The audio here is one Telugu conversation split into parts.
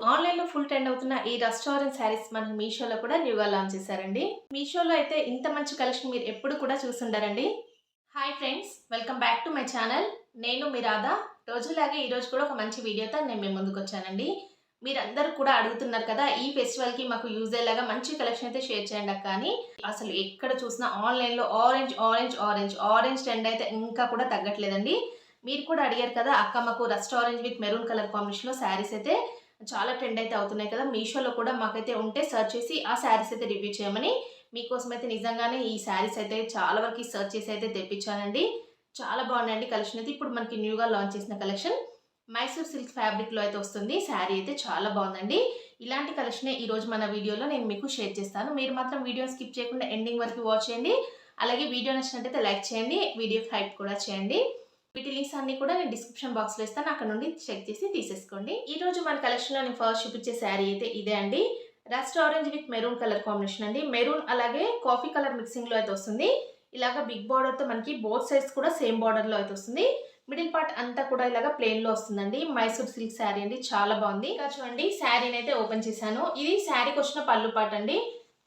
ఆన్‌లైన్‌లో ఫుల్ ట్రెండ్ అవుతున్న ఈ రెస్టారెంట్ శారీస్ మనకి మీషోలో కూడా న్యూగా లాంచ్ చేశారండి. మీషోలో అయితే ఇంత మంచి కలెక్షన్ మీరు ఎప్పుడు కూడా చూసుండరండి. Hi friends! Welcome back to my channel. నేను మీ రాధా. రోజులాగే ఈరోజు కూడా ఒక మంచి వీడియోతో నేను మీ ముందుకొచ్చానండి. మీరందరూ కూడా అడుగుతున్నారు కదా! ఈ ఫెస్టివల్‌కి మాకు యూజ్ అయ్యేలాగా మంచి కలెక్షన్ అయితే షేర్ చేయండి అక్క అని. అసలు ఎక్కడ చూసినా ఆన్‌లైన్‌లో ఆరెంజ్ ట్రెండ్ అయితే ఇంకా కూడా తగ్గట్లేదండి. మీరు కూడా అడిగారు కదా! అక్క మాకు rust orange with maroon colour కాంబినేషన్‌లో శారీస్ అయితే చాలా ట్రెండ్ అయితే అవుతున్నాయి కదా! మీషోలో కూడా మాకైతే ఉంటే సెర్చ్ చేసి ఆ శారీస్ అయితే రివ్యూ చేయమని మీకోసం అయితే నిజంగానే ఈ శారీస్ అయితే చాలా వరకు సెర్చ్ చేసి అయితే తెప్పించానండి. చాలా బాగున్నాయండి కలెక్షన్ అయితే. ఇప్పుడు మనకి న్యూగా లాంచ్ చేసిన కలెక్షన్ మైసూర్ సిల్క్ ఫ్యాబ్రిక్‌లో అయితే వస్తుంది. శారీ అయితే చాలా బాగుందండి. ఇలాంటి కలెక్షనే ఈరోజు మన వీడియోలో నేను మీకు షేర్ చేస్తాను. మీరు మాత్రం వీడియోని స్కిప్ చేయకుండా ఎండింగ్ వరకు వాచ్ చేయండి. అలాగే వీడియో నచ్చినట్టయితే లైక్ చేయండి. వీడియోకి హైప్ కూడా చేయండి. వీటి లింక్స్ అన్ని కూడా నేను డిస్క్రిప్షన్ బాక్స్‌లో ఇస్తాను. అక్కడ నుండి చెక్ చేసి తీసేసుకోండి. ఈరోజు మన కలెక్షన్‌లో నేను ఫస్ట్ చూపించే శారీ అయితే ఇదే అండి. Rust orange with maroon colour combination అండి. మెరూన్ అలాగే కాఫీ కలర్ మిక్సింగ్‌లో అయితే వస్తుంది. ఇలాగ బిగ్ బార్డర్‌తో మనకి బోత్ సైడ్స్ కూడా సేమ్ బార్డర్‌లో అయితే వస్తుంది. మిడిల్ పార్ట్ అంతా కూడా ఇలాగ ప్లెయిన్‌లో వస్తుందండి. మైసూర్ సిల్క్ శారీ అండి. చాలా బాగుంది. ఇంకా చూడండి శారీని అయితే ఓపెన్ చేశాను. ఇది శారీకి వచ్చిన పళ్ళు పార్ట్ అండి.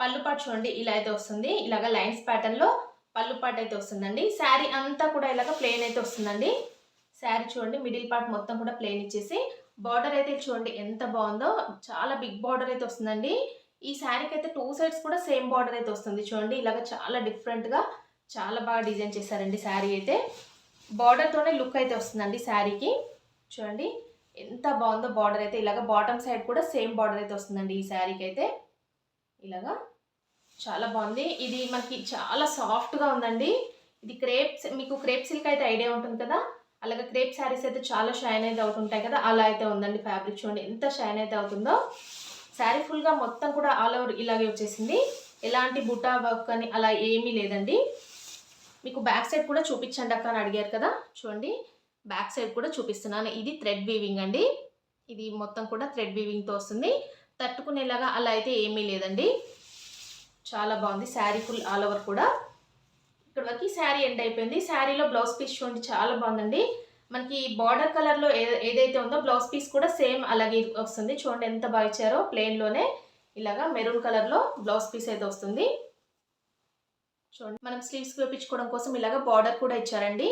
పళ్ళు పార్ట్ చూడండి ఇలా అయితే వస్తుంది. ఇలాగ లైన్స్ ప్యాటర్న్‌లో పళ్ళు పార్ట్ అయితే వస్తుందండి. శారీ అంతా కూడా ఇలాగ ప్లెయిన్ అయితే వస్తుందండి. శారీ చూడండి మిడిల్ పార్ట్ మొత్తం కూడా ప్లెయిన్ ఇచ్చేసి బార్డర్ అయితే చూడండి ఎంత బాగుందో. చాలా బిగ్ బార్డర్ అయితే వస్తుందండి. ఈ శారీకి అయితే 2 సైడ్స్ కూడా సేమ్ బార్డర్ అయితే వస్తుంది. చూడండి ఇలాగ చాలా డిఫరెంట్‌గా చాలా బాగా డిజైన్ చేశారండి శారీ అయితే. బార్డర్‌తోనే లుక్ అయితే వస్తుందండి శారీకి. చూడండి ఎంత బాగుందో బార్డర్ అయితే. ఇలాగ బాటమ్ సైడ్ కూడా సేమ్ బార్డర్ అయితే వస్తుందండి ఈ శారీకి అయితే. ఇలాగా చాలా బాగుంది. ఇది మనకి చాలా సాఫ్ట్‌గా ఉందండి. ఇది మీకు క్రేప్ సిల్క్ అయితే ఐడియా ఉంటుంది కదా! అలాగే క్రేప్ శారీస్ అయితే చాలా షైన్ అయితే అవుతుంటాయి కదా! అలా అయితే ఉందండి ఫ్యాబ్రిక్ చూడండి ఎంత షైన్ అయితే అవుతుందో. శారీ ఫుల్‌గా మొత్తం కూడా ఆల్ ఓవర్ ఇలాగే వచ్చేసింది. ఎలాంటి బుటా వర్క్ అని అలా ఏమీ లేదండి. మీకు బ్యాక్ సైడ్ కూడా చూపించండి అక్క అని అడిగారు కదా! చూడండి బ్యాక్ సైడ్ కూడా చూపిస్తున్నాను. ఇది థ్రెడ్ వీవింగ్ అండి. ఇది మొత్తం కూడా థ్రెడ్ వీవింగ్‌తో వస్తుంది. తట్టుకునేలాగా అలా అయితే ఏమీ లేదండి. చాలా బాగుంది. శారీ ఫుల్ ఆల్ ఓవర్ కూడా. ఇక్కడ వరకు శారీ ఎండ్ అయిపోయింది. శారీలో బ్లౌజ్ పీస్ చూడండి చాలా బాగుందండి. మనకి బార్డర్ కలర్‌లో ఏదైతే ఉందో బ్లౌజ్ పీస్ కూడా సేమ్ అలాగే వస్తుంది. చూడండి ఎంత బాగా ఇచ్చారో ప్లెయిన్‌లోనే ఇలాగా మెరూన్ కలర్‌లో బ్లౌజ్ పీస్ అయితే వస్తుంది. చూడండి మనం స్లీవ్స్‌కి వేపించుకోవడం కోసం ఇలాగా బార్డర్ కూడా ఇచ్చారండి.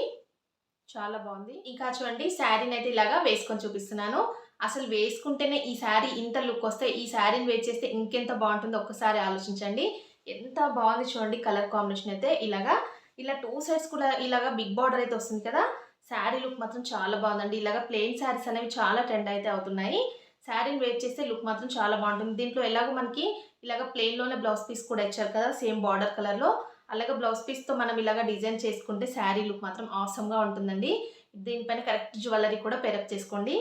చాలా బాగుంది. ఇంకా చూడండి శారీని అయితే ఇలాగా వేసుకొని చూపిస్తున్నాను. అసలు వేసుకుంటేనే ఈ శారీ ఇంత లుక్ వస్తే ఈ శారీని వేర్ చేస్తే ఇంకెంత బాగుంటుందో ఒక్కసారి ఆలోచించండి. ఎంత బాగుంది చూడండి కలర్ కాంబినేషన్ అయితే ఇలాగా. ఇలా 2 సైడ్స్ కూడా ఇలాగా బిగ్ బార్డర్ అయితే వస్తుంది కదా! శారీ లుక్ మాత్రం చాలా బాగుందండి. ఇలాగా ప్లెయిన్ శారీస్ అనేవి చాలా ట్రెండ్ అయితే అవుతున్నాయి. శారీని వేర్ చేస్తే లుక్ మాత్రం చాలా బాగుంటుంది. దీంట్లో ఎలాగో మనకి ఇలాగ ప్లెయిన్‌లోనే బ్లౌజ్ పీస్ కూడా ఇచ్చారు కదా! సేమ్ బార్డర్ కలర్‌లో. అలాగే బ్లౌజ్ పీస్‌తో మనం ఇలాగ డిజైన్ చేసుకుంటే శారీ లుక్ మాత్రం ఆసమ్‌గా ఉంటుందండి. దీనిపైన కరెక్ట్ జ్యువెల్లరీ కూడా పెరప్ చేసుకోండి.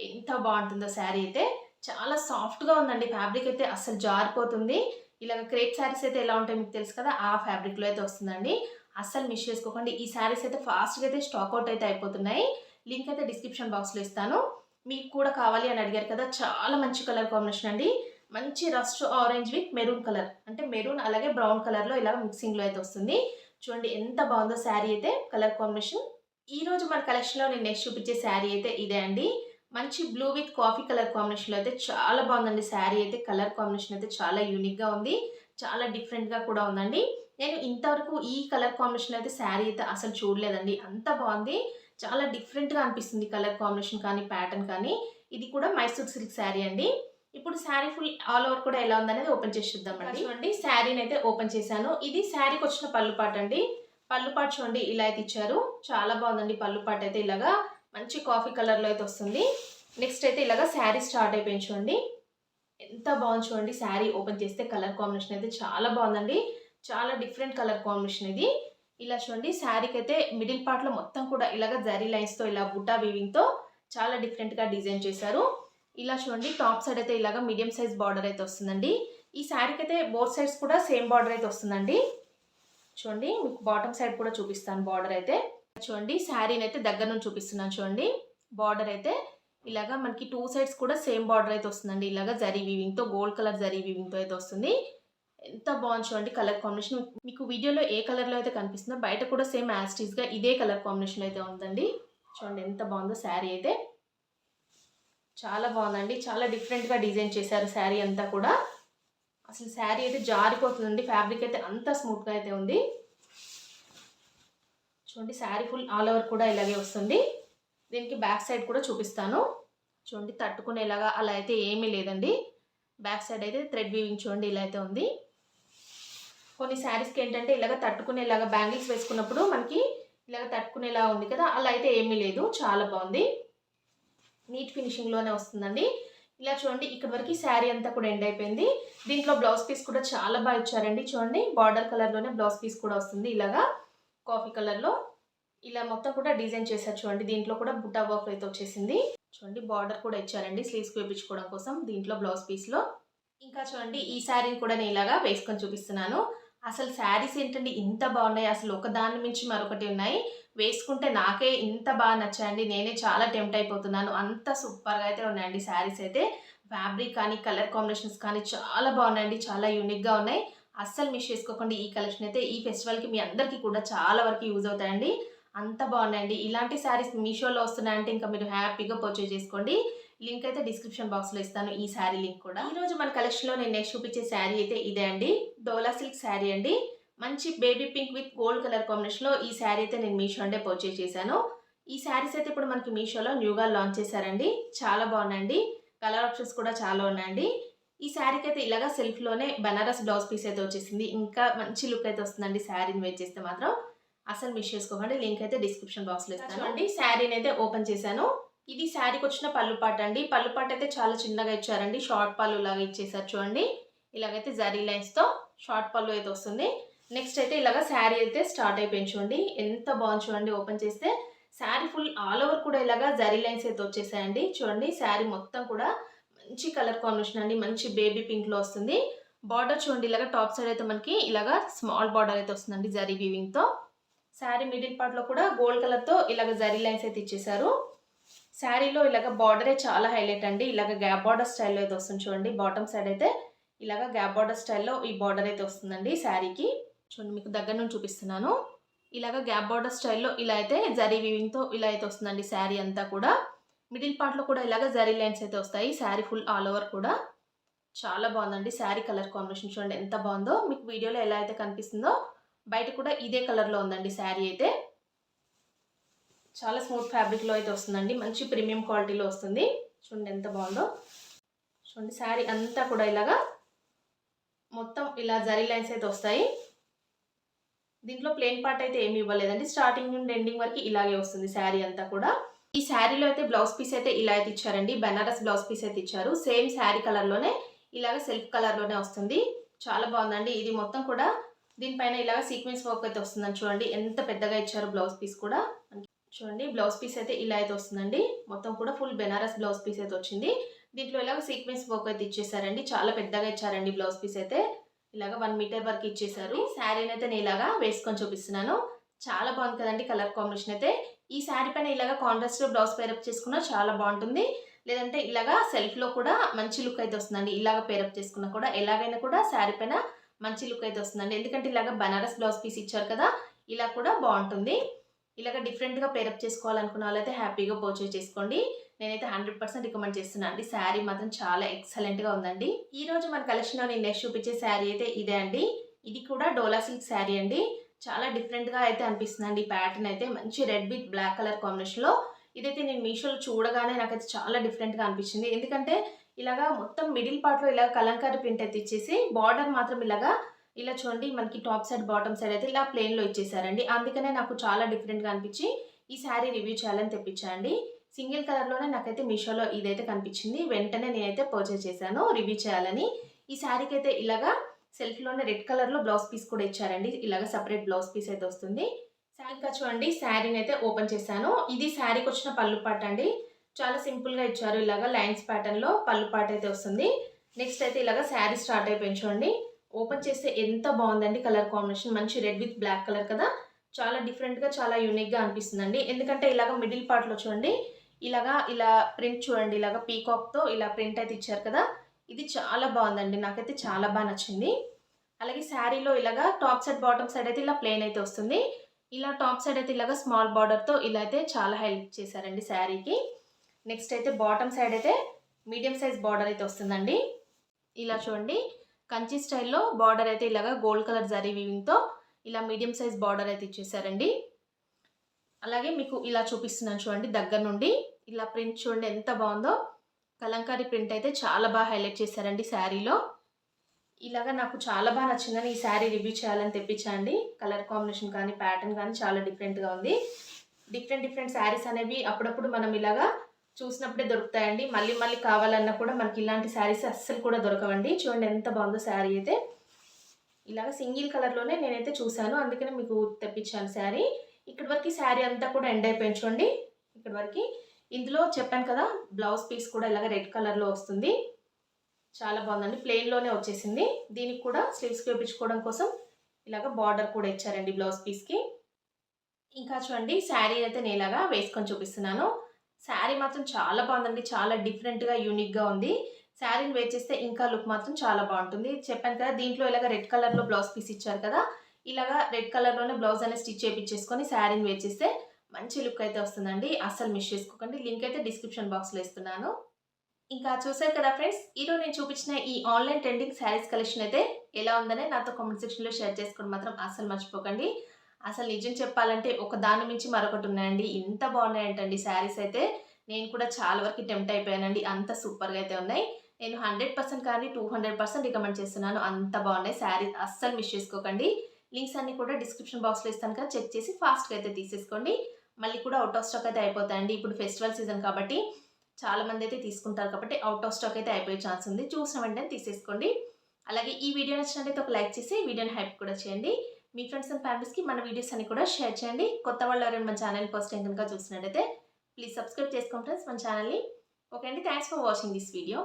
ఎంత బాగుంటుందో శారీ అయితే. చాలా సాఫ్ట్‌గా ఉందండి. ఫ్యాబ్రిక్ అయితే అస్సలు జారిపోతుంది. ఇలాగ క్రేప్ శారీస్ అయితే ఎలా ఉంటాయో మీకు తెలుసు కదా! ఆ ఫ్యాబ్రిక్‌లో అయితే వస్తుందండి. అస్సలు మిస్ చేసుకోకండి. ఈ శారీస్ అయితే ఫాస్ట్‌గా అయితే స్టాక్ ఔట్ అయితే అయిపోతున్నాయి. లింక్ అయితే డిస్క్రిప్షన్ బాక్స్‌లో ఇస్తాను. మీకు కూడా కావాలి అని అడిగారు కదా! చాలా మంచి కలర్ కాంబినేషన్ అండి. మంచి rust orange with maroon colour. అంటే మెరూన్ అలాగే బ్రౌన్ కలర్‌లో ఇలాగ మిక్సింగ్‌లో అయితే వస్తుంది. చూడండి ఎంత బాగుందో శారీ అయితే కలర్ కాంబినేషన్. ఈరోజు మన కలెక్షన్‌లో నేను నెక్స్ట్ చూపించే శారీ అయితే ఇదే అండి. మంచి బ్లూ విత్ కాఫీ కలర్ కాంబినేషన్‌లో అయితే చాలా బాగుందండి శారీ అయితే. కలర్ కాంబినేషన్ అయితే చాలా యూనిక్‌గా ఉంది. చాలా డిఫరెంట్‌గా కూడా ఉందండి. నేను ఇంతవరకు ఈ కలర్ కాంబినేషన్ అయితే శారీ అయితే అసలు చూడలేదండి. అంత బాగుంది. చాలా డిఫరెంట్‌గా అనిపిస్తుంది కలర్ కాంబినేషన్ కానీ, ప్యాటర్న్ కానీ. ఇది కూడా మైసూర్ సిల్క్ శారీ అండి. ఇప్పుడు శారీ ఫుల్ ఆల్ ఓవర్ కూడా ఎలా ఉందనేది ఓపెన్ చేసి చూద్దామండి. చూడండి శారీని అయితే ఓపెన్ చేశాను. ఇది శారీకి వచ్చిన పళ్ళు పార్ట్ అండి. పళ్ళు పార్ట్ చూడండి ఇలా అయితే ఇచ్చారు. చాలా బాగుందండి పళ్ళు పార్ట్ అయితే ఇలాగా మంచి కాఫీ కలర్‌లో అయితే వస్తుంది. నెక్స్ట్ అయితే ఇలాగా శారీ స్టార్ట్ అయిపోయింది చూడండి. ఎంత బాగుంది చూడండి శారీ ఓపెన్ చేస్తే కలర్ కాంబినేషన్ అయితే చాలా బాగుందండి. చాలా డిఫరెంట్ కలర్ కాంబినేషన్ ఇది. ఇలా చూడండి శారీకి అయితే మిడిల్ పార్ట్‌లో మొత్తం కూడా ఇలాగ జరీ లైన్స్‌తో ఇలా బుట్టా వీవింగ్‌తో చాలా డిఫరెంట్‌గా డిజైన్ చేశారు. ఇలా చూడండి టాప్ సైడ్ అయితే ఇలాగ మీడియం సైజ్ బార్డర్ అయితే వస్తుందండి. ఈ శారీకి అయితే బోత్ సైడ్స్ కూడా సేమ్ బార్డర్ అయితే వస్తుందండి. చూడండి మీకు బాటమ్ సైడ్ కూడా చూపిస్తాను బార్డర్ అయితే. చూడండి శారీని అయితే దగ్గర నుంచి చూపిస్తున్నాను చూడండి. బార్డర్ అయితే ఇలాగా మనకి 2 సైడ్స్ కూడా సేమ్ బార్డర్ అయితే వస్తుందండి. ఇలాగా జరీ వీవింగ్‌తో గోల్డ్ కలర్ జరీ వీవింగ్‌తో అయితే వస్తుంది. ఎంత బాగుంది చూడండి కలర్ కాంబినేషన్. మీకు వీడియోలో ఏ కలర్‌లో అయితే కనిపిస్తుందో బయట కూడా సేమ్ యాజ్ ఇట్ ఈస్‌గా ఇదే కలర్ కాంబినేషన్‌లో అయితే ఉందండి. చూడండి ఎంత బాగుందో శారీ అయితే. చాలా బాగుందండి. చాలా డిఫరెంట్‌గా డిజైన్ చేశారు శారీ అంతా కూడా. అసలు శారీ అయితే జారిపోతుందండి. ఫ్యాబ్రిక్ అయితే అంత స్మూత్‌గా అయితే ఉంది. చూడండి శారీ ఫుల్ ఆల్ ఓవర్ కూడా ఇలాగే వస్తుంది. దీనికి బ్యాక్ సైడ్ కూడా చూపిస్తాను. చూడండి తట్టుకునేలాగా అలా అయితే ఏమీ లేదండి. బ్యాక్ సైడ్ అయితే థ్రెడ్ వీవింగ్ చూడండి ఇలా అయితే ఉంది. కొన్ని శారీస్‌కి ఏంటంటే ఇలాగ తట్టుకునేలాగా బ్యాంగిల్స్ వేసుకున్నప్పుడు మనకి ఇలాగ తట్టుకునేలా ఉంది కదా! అలా అయితే ఏమీ లేదు. చాలా బాగుంది. నీట్ ఫినిషింగ్‌లోనే వస్తుందండి. ఇలా చూడండి ఇక్కడి వరకు శారీ అంతా కూడా ఎండ్ అయిపోయింది. దీంట్లో బ్లౌజ్ పీస్ కూడా చాలా బాగా ఇచ్చారండి. చూడండి బార్డర్ కలర్‌లోనే బ్లౌజ్ పీస్ కూడా వస్తుంది. ఇలాగా కాఫీ కలర్‌లో ఇలా మొత్తం కూడా డిజైన్ చేశారు చూడండి. దీంట్లో కూడా బుట్టా వర్క్ అయితే వచ్చేసింది. చూడండి బార్డర్ కూడా ఇచ్చారండి స్లీవ్స్‌కి వేపించుకోవడం కోసం దీంట్లో బ్లౌజ్ పీస్‌లో. ఇంకా చూడండి ఈ శారీని కూడా నేను ఇలాగా వేసుకొని చూపిస్తున్నాను. అసలు శారీస్ ఏంటండి ఇంత బాగున్నాయి. అసలు ఒకదాన్ని మించి మరొకటి ఉన్నాయి. వేసుకుంటే నాకే ఇంత బాగా నచ్చాయండి. నేనే చాలా టెంప్ట్ అయిపోతున్నాను. అంత సూపర్‌గా అయితే ఉన్నాయండి శారీస్ అయితే. ఫ్యాబ్రిక్ కానీ, కలర్ కాంబినేషన్స్ కానీ చాలా బాగున్నాయండి. చాలా యూనిక్‌గా ఉన్నాయి. అస్సలు మిస్ చేసుకోకండి ఈ కలెక్షన్ అయితే. ఈ ఫెస్టివల్‌కి మీ అందరికీ కూడా చాలా వరకు యూజ్ అవుతాయండి. అంత బాగున్నాయండి. ఇలాంటి శారీస్ మీషోలో వస్తున్నాయంటే ఇంకా మీరు హ్యాపీగా పర్చేజ్ చేసుకోండి. లింక్ అయితే డిస్క్రిప్షన్ బాక్స్‌లో ఇస్తాను. ఈ శారీ లింక్ కూడా. ఈరోజు మన కలెక్షన్‌లో నేను నెక్స్ట్ చూపించే శారీ అయితే ఇదే అండి. డోలా సిల్క్ శారీ అండి. మంచి baby pink with gold colour కాంబినేషన్‌లో ఈ శారీ అయితే నేను మీషో అంటే పర్చేజ్ చేశాను. ఈ శారీస్ అయితే ఇప్పుడు మనకి మీషోలో న్యూగా లాంచ్ చేశారండి. చాలా బాగున్నాయండి. కలర్ ఆప్షన్స్ కూడా చాలా ఉన్నాయండి. ఈ శారీకి అయితే ఇలాగా సెల్ఫ్‌లోనే బనారస్ బ్లౌజ్ పీస్ అయితే వచ్చేసింది. ఇంకా మంచి లుక్ అయితే వస్తుందండి శారీని వేర్ చేస్తే మాత్రం. అసలు మిస్ చేసుకోకండి. లింక్ అయితే డిస్క్రిప్షన్ బాక్స్‌లో ఇస్తాను. చూడండి శారీని అయితే ఓపెన్ చేశాను. ఇది శారీకి వచ్చిన పళ్ళు పాట అండి. పళ్ళు పాట అయితే చాలా చిన్నగా ఇచ్చారండి. షార్ట్ పళ్ళు లాగా ఇచ్చేసారు చూడండి. ఇలాగైతే జరీ లైన్స్‌తో షార్ట్ పళ్ళు అయితే వస్తుంది. నెక్స్ట్ అయితే ఇలాగ శారీ అయితే స్టార్ట్ అయిపోయింది చూడండి. ఎంత బాగుంది చూడండి ఓపెన్ చేస్తే. శారీ ఫుల్ ఆల్ ఓవర్ కూడా ఇలాగ జరీ లైన్స్ అయితే వచ్చేసాయండి. చూడండి శారీ మొత్తం కూడా మంచి కలర్ కాంబినేషన్ అండి. మంచి బేబీ పింక్‌లో వస్తుంది. బార్డర్ చూడండి ఇలాగ టాప్ సైడ్ అయితే మనకి ఇలాగ స్మాల్ బార్డర్ అయితే వస్తుందండి జరీ వీవింగ్‌తో. శారీ మిడిల్ పార్ట్‌లో కూడా గోల్డ్ కలర్‌తో ఇలాగ జరీ లైన్స్ అయితే ఇచ్చేసారు. శారీలో ఇలాగ బార్డరే చాలా హైలైట్ అండి. ఇలాగ గ్యాప్ బార్డర్ స్టైల్‌లో అయితే వస్తుంది చూడండి. బాటమ్ సైడ్ అయితే ఇలాగ గ్యాప్ బార్డర్ స్టైల్‌లో ఈ బార్డర్ అయితే వస్తుందండి శారీకి. చూడండి మీకు దగ్గర నుంచి చూపిస్తున్నాను. ఇలాగ గ్యాప్ బార్డర్ స్టైల్‌లో ఇలా అయితే జరీ వీవింగ్‌తో ఇలా అయితే వస్తుందండి శారీ అంతా కూడా. మిడిల్ పార్ట్‌లో కూడా ఇలాగ జరీ లైన్స్ అయితే వస్తాయి. శారీ ఫుల్ ఆల్ ఓవర్ కూడా. చాలా బాగుందండి. శారీ కలర్ కాంబినేషన్ చూడండి ఎంత బాగుందో. మీకు వీడియోలో ఎలా అయితే కనిపిస్తుందో బయట కూడా ఇదే కలర్‌లో ఉందండి శారీ అయితే. చాలా స్మూత్ ఫ్యాబ్రిక్‌లో అయితే వస్తుందండి. మంచి ప్రీమియం క్వాలిటీలో వస్తుంది. చూడండి ఎంత బాగుందో. చూడండి శారీ అంతా కూడా ఇలాగా మొత్తం ఇలా జరీ లైన్స్ అయితే వస్తాయి. దీంట్లో ప్లెయిన్ పార్ట్ అయితే ఏమి ఇవ్వలేదండి. స్టార్టింగ్ నుండి ఎండింగ్ వరకు ఇలాగే వస్తుంది శారీ అంతా కూడా. ఈ శారీలో అయితే బ్లౌజ్ పీస్ అయితే ఇలా అయితే ఇచ్చారండి. బనారస్ బ్లౌజ్ పీస్ అయితే ఇచ్చారు. సేమ్ శారీ కలర్‌లోనే ఇలాగ సెల్ఫ్ కలర్‌లోనే వస్తుంది. చాలా బాగుందండి. ఇది మొత్తం కూడా దీనిపైన ఇలాగ సీక్వెన్స్ వర్క్ అయితే వస్తుందని చూడండి. ఎంత పెద్దగా ఇచ్చారో బ్లౌజ్ పీస్ కూడా. చూడండి బ్లౌజ్ పీస్ అయితే ఇలా అయితే వస్తుందండి. మొత్తం కూడా ఫుల్ బెనారస్ బ్లౌజ్ పీస్ అయితే వచ్చింది. దీంట్లో ఇలాగ సీక్వెన్స్ వర్క్ అయితే ఇచ్చేసారండి. చాలా పెద్దగా ఇచ్చారండి బ్లౌజ్ పీస్ అయితే. ఇలాగ 1 మీటర్ వరకు ఇచ్చేసారు. శారీని అయితే నేను ఇలాగా వేసుకొని చూపిస్తున్నాను. చాలా బాగుంది కదండి కలర్ కాంబినేషన్ అయితే. ఈ శారీ పైన ఇలాగ కాంట్రాస్ట్ బ్లౌజ్ పేరప్ చేసుకున్నా చాలా బాగుంటుంది. లేదంటే ఇలాగా సెల్ఫ్‌లో కూడా మంచి లుక్ అయితే వస్తుందండి. ఇలాగ పేరప్ చేసుకున్నా కూడా ఎలాగైనా కూడా శారీ పైన మంచి లుక్ అయితే వస్తుందండి. ఎందుకంటే ఇలాగ బనారస్ బ్లౌజ్ పీస్ ఇచ్చారు కదా! ఇలా కూడా బాగుంటుంది. ఇలాగ డిఫరెంట్‌గా పేరప్ చేసుకోవాలనుకున్న వాళ్ళైతే హ్యాపీగా పర్చేజ్ చేసుకోండి. నేనైతే 100% రికమెండ్ చేస్తున్నాను అండి. శారీ మాత్రం చాలా ఎక్సలెంట్‌గా ఉందండి. ఈరోజు మన కలెక్షన్‌లో నేను నెక్స్ట్ చూపించే శారీ అయితే ఇదే అండి. ఇది కూడా డోలా సిల్క్ శారీ అండి. చాలా డిఫరెంట్‌గా అయితే అనిపిస్తుందండి. ప్యాటర్న్ అయితే మంచి రెడ్ విత్ బ్లాక్ కలర్ కాంబినేషన్‌లో. ఇదైతే నేను మీషోలో చూడగానే నాకైతే చాలా డిఫరెంట్‌గా అనిపించింది. ఎందుకంటే ఇలాగా మొత్తం మిడిల్ పార్ట్‌లో ఇలా కలంకారీ ప్రింట్ అయితే ఇచ్చేసి బార్డర్ మాత్రం ఇలాగా ఇలా చూడండి మనకి టాప్ సైడ్, బాటమ్ సైడ్ అయితే ఇలా ప్లెయిన్‌లో ఇచ్చేసారండి. అందుకనే నాకు చాలా డిఫరెంట్‌గా అనిపించి ఈ శారీ రివ్యూ చేయాలని తెప్పించా అండి. సింగిల్ కలర్‌లోనే నాకైతే మీషోలో ఇదైతే కనిపించింది. వెంటనే నేనైతే పర్చేజ్ చేశాను రివ్యూ చేయాలని. ఈ శారీకైతే ఇలాగా సెల్ఫ్‌లోనే రెడ్ కలర్‌లో బ్లౌజ్ పీస్ కూడా ఇచ్చారండి. ఇలాగ సెపరేట్ బ్లౌజ్ పీస్ అయితే వస్తుంది. ఇంకా చూడండి శారీని అయితే ఓపెన్ చేశాను. ఇది శారీకి వచ్చిన పళ్ళు పాట అండి. చాలా సింపుల్‌గా ఇచ్చారు. ఇలాగ లైన్స్ ప్యాటర్న్‌లో పళ్ళు పాట అయితే వస్తుంది. నెక్స్ట్ అయితే ఇలాగ శారీ స్టార్ట్ అయిపోయింది చూడండి. ఓపెన్ చేస్తే ఎంత బాగుందండి కలర్ కాంబినేషన్. మంచి రెడ్ విత్ బ్లాక్ కలర్ కదా! చాలా డిఫరెంట్‌గా చాలా యూనిక్‌గా అనిపిస్తుందండి. ఎందుకంటే ఇలాగ మిడిల్ పార్ట్‌లో చూడండి. ఇలా ప్రింట్ చూడండి. ఇలాగ పీకాక్‌తో ఇలా ప్రింట్ అయితే ఇచ్చారు కదా! ఇది చాలా బాగుందండి. నాకైతే చాలా బా నచ్చింది. అలాగే శారీలో ఇలాగ టాప్ సైడ్, బాటమ్ సైడ్ అయితే ఇలా ప్లెయిన్ అయితే వస్తుంది. ఇలా టాప్ సైడ్ అయితే ఇలాగ స్మాల్ బార్డర్‌తో ఇలా అయితే చాలా హైలైట్ చేశారండి శారీకి. నెక్స్ట్ అయితే బాటమ్ సైడ్ అయితే మీడియం సైజ్ బార్డర్ అయితే వస్తుందండి. ఇలా చూడండి, కంచి స్టైల్లో బార్డర్ అయితే ఇలాగా గోల్డ్ కలర్ జరీ వీవింగ్తో ఇలా మీడియం సైజ్ బార్డర్ అయితే ఇచ్చేసారండి. అలాగే మీకు ఇలా చూపిస్తున్నాను చూడండి దగ్గర నుండి. ఇలా ప్రింట్ చూడండి ఎంత బాగుందో. కలంకారీ ప్రింట్ అయితే చాలా బాగా హైలైట్ చేశారండి శారీలో. ఇలాగా నాకు చాలా బాగా నచ్చిందని ఈ శారీ రివ్యూ చేయాలని తెప్పించండి. కలర్ కాంబినేషన్ కానీ ప్యాటర్న్ కానీ చాలా డిఫరెంట్గా ఉంది. డిఫరెంట్ శారీస్ అనేవి అప్పుడప్పుడు మనం ఇలాగా చూసినప్పుడే దొరుకుతాయండి. మళ్ళీ మళ్ళీ కావాలన్నా కూడా మనకి ఇలాంటి శారీస్ అస్సలు కూడా దొరకవండి. చూడండి ఎంత బాగుందో శారీ అయితే. ఇలాగ సింగిల్ కలర్లోనే నేనైతే చూశాను, అందుకనే మీకు తెప్పించాను శారీ. ఇక్కడి వరకు శారీ అంతా కూడా ఎండ్ అయిపోయింది చూడండి. ఇక్కడి వరకు ఇందులో చెప్పాను కదా, బ్లౌజ్ పీస్ కూడా ఇలాగ రెడ్ కలర్లో వస్తుంది. చాలా బాగుందండి, ప్లెయిన్లోనే వచ్చేసింది. దీనికి కూడా స్లీవ్స్కి వేయించుకోవడం కోసం ఇలాగ బార్డర్ కూడా ఇచ్చారండి బ్లౌజ్ పీస్కి. ఇంకా చూడండి శారీ అయితే నేను ఇలాగా వేసుకొని చూపిస్తున్నాను. శారీ మాత్రం చాలా బాగుందండి, చాలా డిఫరెంట్గా యూనిక్గా ఉంది. శారీని వేర్ చేస్తే ఇంకా లుక్ మాత్రం చాలా బాగుంటుంది. చెప్పాను కదా, దీంట్లో ఇలాగ రెడ్ కలర్లో బ్లౌజ్ పీస్ ఇచ్చారు కదా, ఇలాగా రెడ్ కలర్లోనే బ్లౌజ్ అనేది స్టిచ్ చేయించేసుకొని శారీని వేర్ చేస్తే మంచి లుక్ అయితే వస్తుందండి. అస్సలు మిస్ చేసుకోకండి. లింక్ అయితే డిస్క్రిప్షన్ బాక్స్లో ఇస్తున్నాను. ఇంకా చూసారు కదా ఫ్రెండ్స్, ఈరోజు నేను చూపించిన ఈ ఆన్లైన్ ట్రెండింగ్ శారీస్ కలెక్షన్ అయితే ఎలా ఉందనే నాతో కామెంట్ సెక్షన్లో షేర్ చేసుకోవడం మాత్రం అస్సలు మర్చిపోకండి. అసలు నిజం చెప్పాలంటే ఒక దాని మించి మరొకటి ఉన్నాయండి. ఇంత బాగున్నాయంటండి శారీస్ అయితే. నేను కూడా చాలా వరకు టెంప్ట్ అయిపోయానండి. అంత సూపర్గా అయితే ఉన్నాయి. నేను 100% కానీ 200% రికమెండ్ చేస్తున్నాను. అంత బాగున్నాయి శారీస్, అస్సలు మిస్ చేసుకోకండి. లింక్స్ అన్ని కూడా డిస్క్రిప్షన్ బాక్స్లో ఇస్తాను కదా, చెక్ చేసి ఫాస్ట్గా అయితే తీసేసుకోండి. మళ్ళీ కూడా అవుట్ ఆఫ్ స్టాక్ అయితే అయిపోతాయండి. ఇప్పుడు ఫెస్టివల్ సీజన్ కాబట్టి చాలామంది అయితే తీసుకుంటారు కాబట్టి అవుట్ ఆఫ్ స్టాక్ అయితే అయిపోయే ఛాన్స్ ఉంది. చూసిన వెంటనే తీసేసుకోండి. అలాగే ఈ వీడియో నచ్చినట్లయితే ఒక లైక్ చేసి వీడియోని హైప్ కూడా చేయండి. మీ ఫ్రెండ్స్ అండ్ ఫ్యామిలీస్కి మన వీడియోస్ అన్ని కూడా షేర్ చేయండి. కొత్త వాళ్ళు ఎవరైనా మన ఛానల్ ఫస్ట్ టైం కనుక చూసినట్టయితే ప్లీజ్ సబ్స్క్రైబ్ చేసుకోండి ఫ్రెండ్స్ మన ఛానల్ని. ఓకే అండి, thanks for watching this video.